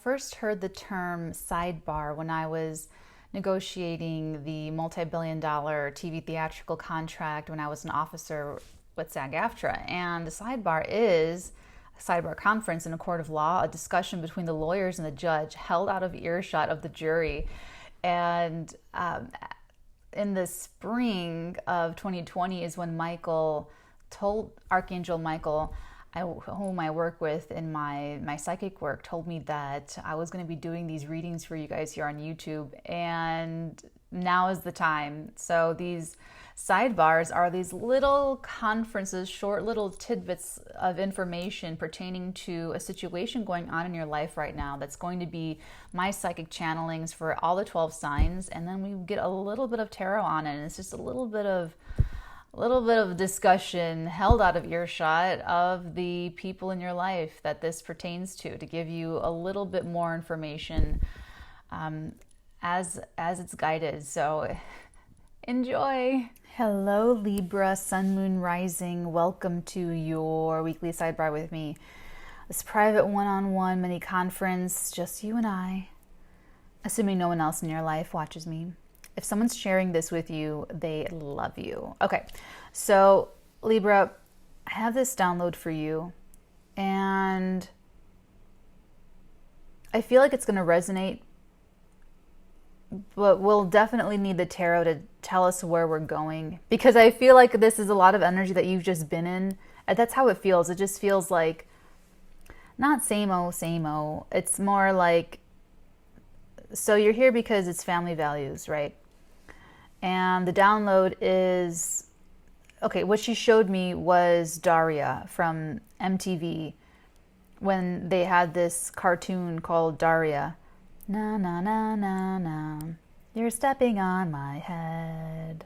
first heard the term sidebar when I was negotiating the multi-billion-dollar TV theatrical contract when I was an officer with SAG-AFTRA. And the sidebar is a sidebar conference in a court of law, a discussion between the lawyers and the judge held out of earshot of the jury. And in the spring of 2020 is when Michael told Archangel Michael, whom I work with in my psychic work, told me that I was going to be doing these readings for you guys here on YouTube, and now is the time. So these sidebars are these little conferences, short little tidbits of information pertaining to a situation going on in your life right now that's going to be my psychic channelings for all the 12 signs, and then we get a little bit of tarot on it, and it's just a little bit of discussion held out of earshot of the people in your life that this pertains to give you a little bit more information as it's guided. So enjoy. Hello, Libra, Sun, Moon, Rising. Welcome to your weekly sidebar with me. This private one-on-one mini conference, just you and I, assuming no one else in your life watches me. If someone's sharing this with you, they love you. Okay, so Libra, I have this download for you, and I feel like it's going to resonate, but we'll definitely need the tarot to tell us where we're going, because I feel like this is a lot of energy that you've just been in. And that's how it feels. It just feels like not same-o. It's more like, so you're here because it's family values, right? And the download is, okay, what she showed me was Daria from MTV when they had this cartoon called Daria. Na, na, na, na, na. You're stepping on my head.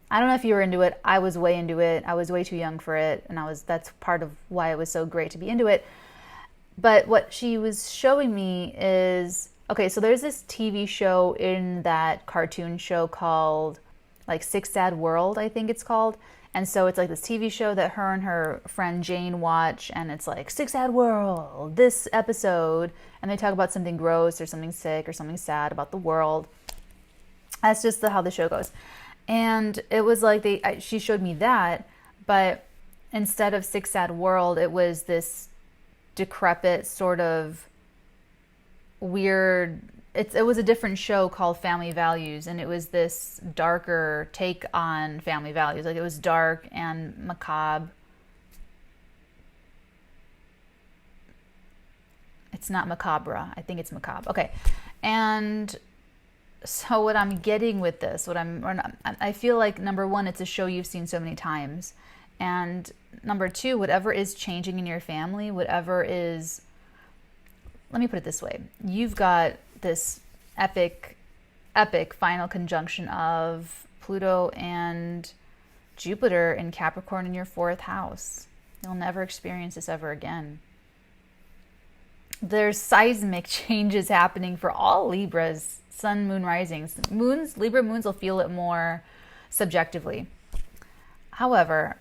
I don't know if you were into it. I was way into it. I was way too young for it. And that's part of why it was so great to be into it. But what she was showing me is, okay, so there's this TV show in that cartoon show called like Sick Sad World, I think it's called. And so it's like this TV show that her and her friend Jane watch, and it's like Sick Sad World, this episode, and they talk about something gross or something sick or something sad about the world. That's just how the show goes. And it was like she showed me that, but instead of Sick Sad World, it was this decrepit sort of weird, it was a different show called Family Values, and it was this darker take on family values. Like, it was dark and macabre. It's not macabre. I think it's macabre. Okay. And so what I'm getting with this, I feel like, number one, it's a show you've seen so many times. And number two, whatever is changing in your family, whatever is, let me put it this way. You've got this epic final conjunction of Pluto and Jupiter in Capricorn in your 4th house. You'll never experience this ever again. There's seismic changes happening for all Libras, Sun, Moon, Risings. Libra moons will feel it more subjectively. However,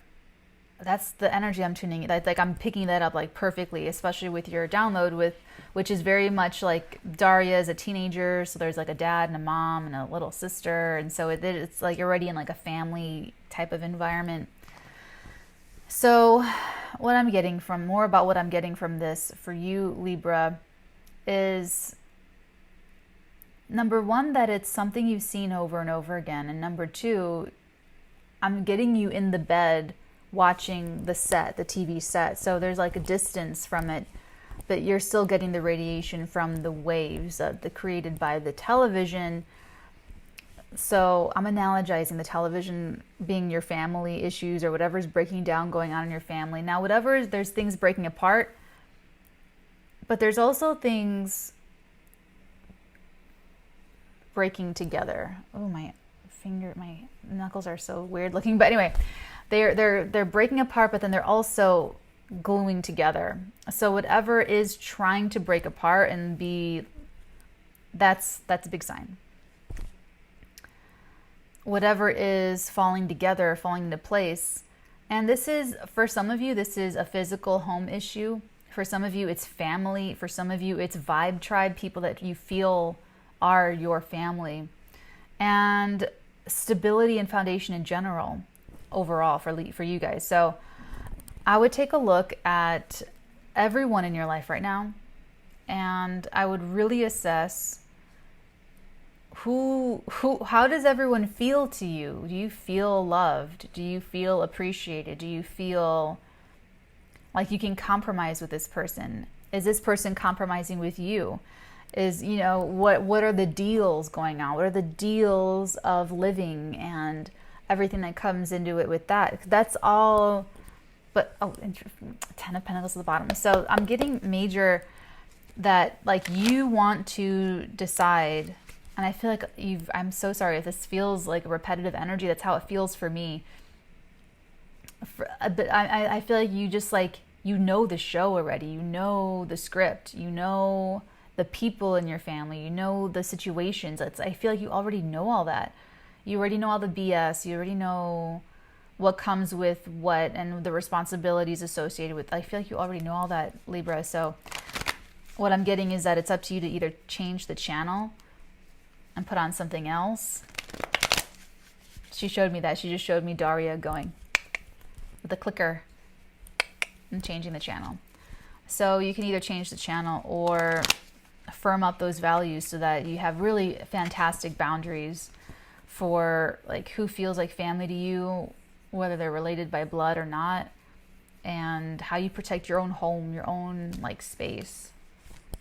that's the energy I'm tuning. Like, I'm picking that up like perfectly, especially with your download, which is very much like Daria is a teenager. So there's like a dad and a mom and a little sister, and so it's like you're already in like a family type of environment. So what I'm getting from this for you, Libra, is number one, that it's something you've seen over and over again, and number two, I'm getting you in the bed watching the TV set. So there's like a distance from it, but you're still getting the radiation from the waves created by the television. So I'm analogizing the television being your family issues or whatever's breaking down going on in your family. Now, there's things breaking apart, but there's also things breaking together. Oh, my knuckles are so weird looking. But anyway, they're breaking apart, but then they're also gluing together. So whatever is trying to break apart and that's a big sign. Whatever is falling together, falling into place. And this is, for some of you, this is a physical home issue. For some of you, it's family. For some of you, it's vibe tribe, people that you feel are your family. And stability and foundation in general, overall, for you guys. So I would take a look at everyone in your life right now, and I would really assess how does everyone feel to you? Do you feel loved? Do you feel appreciated? Do you feel like you can compromise with this person? Is this person compromising with you? Is, what are the deals going on? What are the deals of living and everything that comes into it with that? That's all, but, 10 of Pentacles at the bottom. So I'm getting major that, like, you want to decide, and I feel like I'm so sorry if this feels like a repetitive energy. That's how it feels for me. But I feel like you just, like, the show already. You know the script. You know the people in your family. You know the situations. I feel like you already know all that. You already know all the BS. You already know what comes with what and the responsibilities associated with. I feel like you already know all that, Libra. So what I'm getting is that it's up to you to either change the channel and put on something else. She showed me that. She just showed me Daria going with the clicker and changing the channel. So you can either change the channel or firm up those values so that you have really fantastic boundaries for, like, who feels like family to you, whether they're related by blood or not, and how you protect your own home, your own, like, space.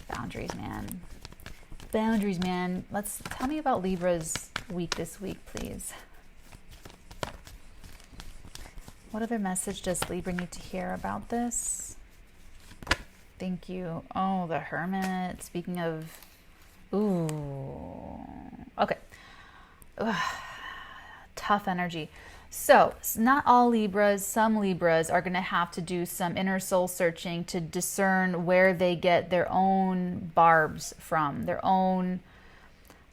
Boundaries, man. Boundaries, man. Tell me about Libra's week this week, please. What other message does Libra need to hear about this? Thank you. Oh, the Hermit. Speaking of... Ooh. Okay. Ugh. Tough energy. So, not all Libras, some Libras are going to have to do some inner soul searching to discern where they get their own barbs from, their own,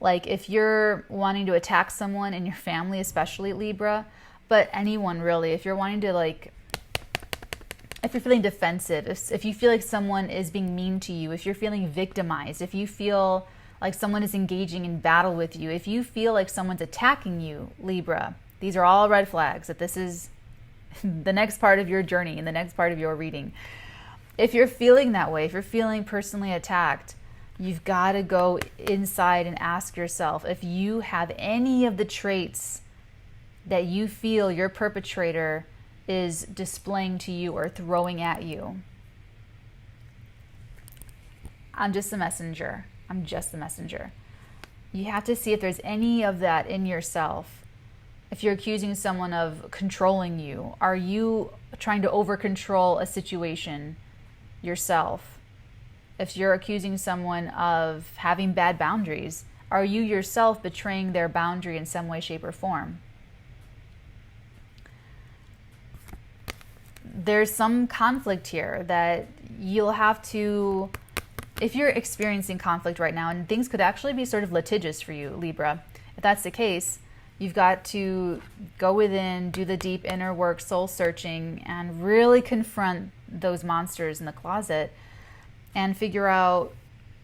like, if you're wanting to attack someone in your family, especially Libra, but anyone really, if you're wanting to, like, if you're feeling defensive, if you feel like someone is being mean to you, if you're feeling victimized, if you feel like someone is engaging in battle with you, if you feel like someone's attacking you, Libra, these are all red flags that this is the next part of your journey and the next part of your reading. If you're feeling that way, if you're feeling personally attacked, you've got to go inside and ask yourself if you have any of the traits that you feel your perpetrator is displaying to you or throwing at you. I'm just the messenger. I'm just the messenger. You have to see if there's any of that in yourself. If you're accusing someone of controlling you, are you trying to over-control a situation yourself? If you're accusing someone of having bad boundaries, are you yourself betraying their boundary in some way, shape, or form? There's some conflict here that you'll have to, if you're experiencing conflict right now, and things could actually be sort of litigious for you, Libra, if that's the case, you've got to go within, do the deep inner work, soul searching, and really confront those monsters in the closet and figure out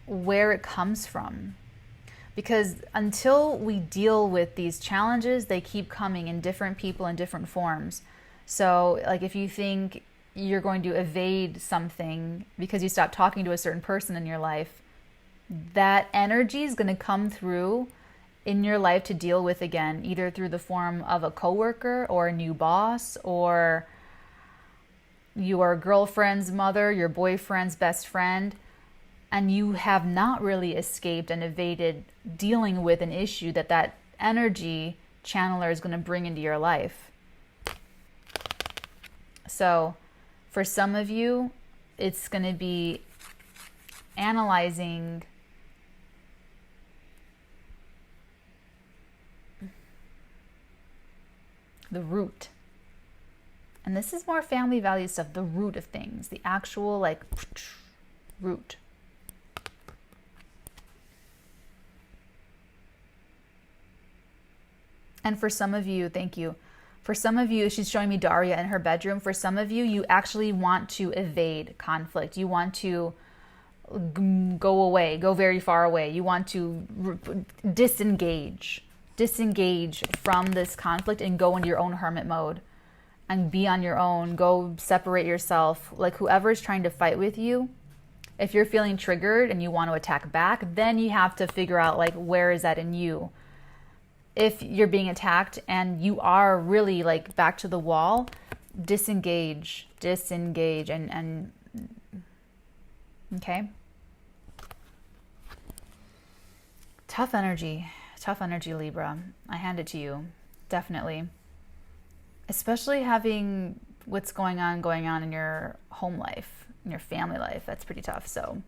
where it comes from. Because until we deal with these challenges, they keep coming in different people in different forms. So, like, if you think you're going to evade something because you stopped talking to a certain person in your life, that energy is going to come through in your life to deal with again, either through the form of a coworker or a new boss or your girlfriend's mother, your boyfriend's best friend, and you have not really escaped and evaded dealing with an issue that energy channeler is going to bring into your life. So for some of you, it's going to be analyzing the root. And this is more family value stuff, the root of things, the actual, like, root. And for some of you, thank you, For some of you, she's showing me Daria in her bedroom. For some of you, you actually want to evade conflict. You want to go away, go very far away. You want to disengage from this conflict and go into your own hermit mode and be on your own. Go separate yourself. Like whoever is trying to fight with you, if you're feeling triggered and you want to attack back, then you have to figure out like, where is that in you? If you're being attacked and you are really like back to the wall, disengage and okay. Tough energy, Libra. I hand it to you, definitely. Especially having what's going on in your home life, in your family life. That's pretty tough. So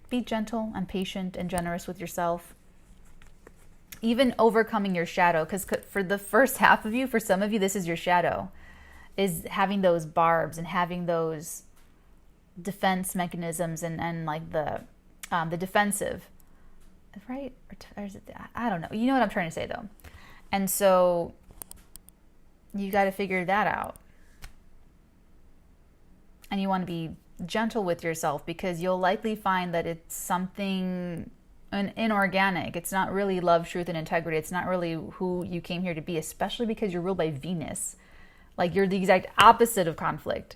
be gentle and patient and generous with yourself. Even overcoming your shadow, because for the first half of you, for some of you, this is your shadow, is having those barbs and having those defense mechanisms and like the defensive, right? Or is it, I don't know. You know what I'm trying to say though. And so you got to figure that out. And you want to be gentle with yourself, because you'll likely find that it's something inorganic. It's not really love, truth, and integrity. It's not really who you came here to be, especially because you're ruled by Venus. Like you're the exact opposite of conflict.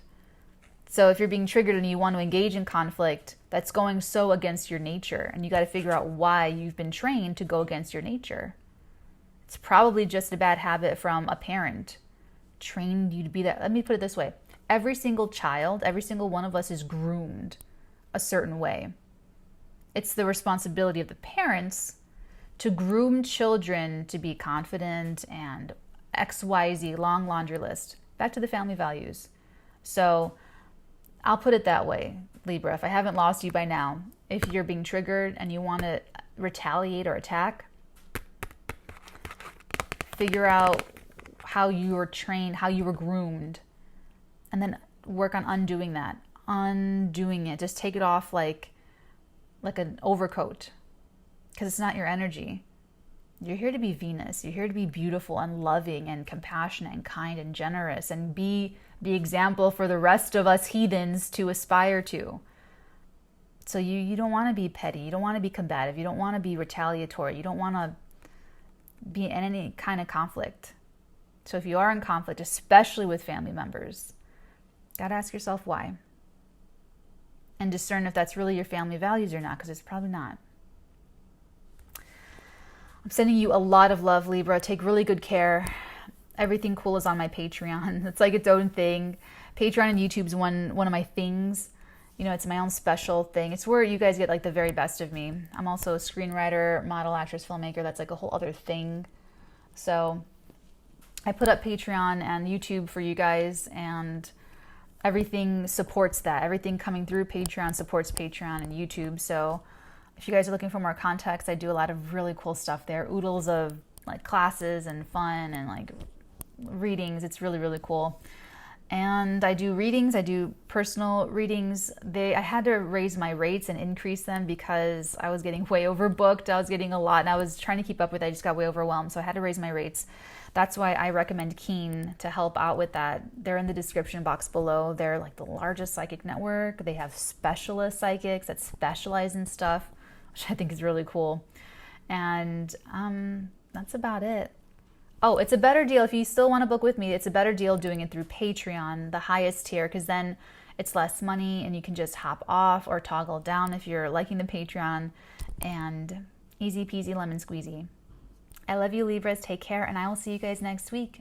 So if you're being triggered and you want to engage in conflict, that's going so against your nature. And you got to figure out why you've been trained to go against your nature. It's probably just a bad habit from a parent trained you to be that. Let me put it this way. Every single child, every single one of us is groomed a certain way. It's the responsibility of the parents to groom children to be confident and XYZ, long laundry list. Back to the family values. So I'll put it that way, Libra. If I haven't lost you by now, if you're being triggered and you want to retaliate or attack, figure out how you were trained, how you were groomed, and then work on undoing that. Undoing it. Just take it off like an overcoat, because it's not your energy. You're here to be Venus. You're here to be beautiful and loving and compassionate and kind and generous and be the example for the rest of us heathens to aspire to. So you don't want to be petty. You don't want to be combative. You don't want to be retaliatory. You don't want to be in any kind of conflict. So if you are in conflict, especially with family members, gotta ask yourself why. And discern if that's really your family values or not, because it's probably not. I'm sending you a lot of love, Libra. Take really good care. Everything cool is on my Patreon. It's like its own thing. Patreon and YouTube's one of my things. You know, it's my own special thing. It's where you guys get like the very best of me. I'm also a screenwriter, model, actress, filmmaker. That's like a whole other thing. So I put up Patreon and YouTube for you guys, and everything supports that. Everything coming through Patreon supports Patreon and YouTube. So if you guys are looking for more context, I do a lot of really cool stuff there. Oodles of like classes and fun and like readings. It's really, really cool. And I do readings. I do personal readings. I had to raise my rates and increase them because I was getting way overbooked. I was getting a lot and I was trying to keep up with it. I just got way overwhelmed. So I had to raise my rates. That's why I recommend Keen to help out with that. They're in the description box below. They're like the largest psychic network. They have specialist psychics that specialize in stuff, which I think is really cool. And that's about it. Oh, it's a better deal if you still want to book with me. It's a better deal doing it through Patreon, the highest tier, because then it's less money and you can just hop off or toggle down if you're liking the Patreon, and easy peasy lemon squeezy. I love you, Libras. Take care, and I will see you guys next week.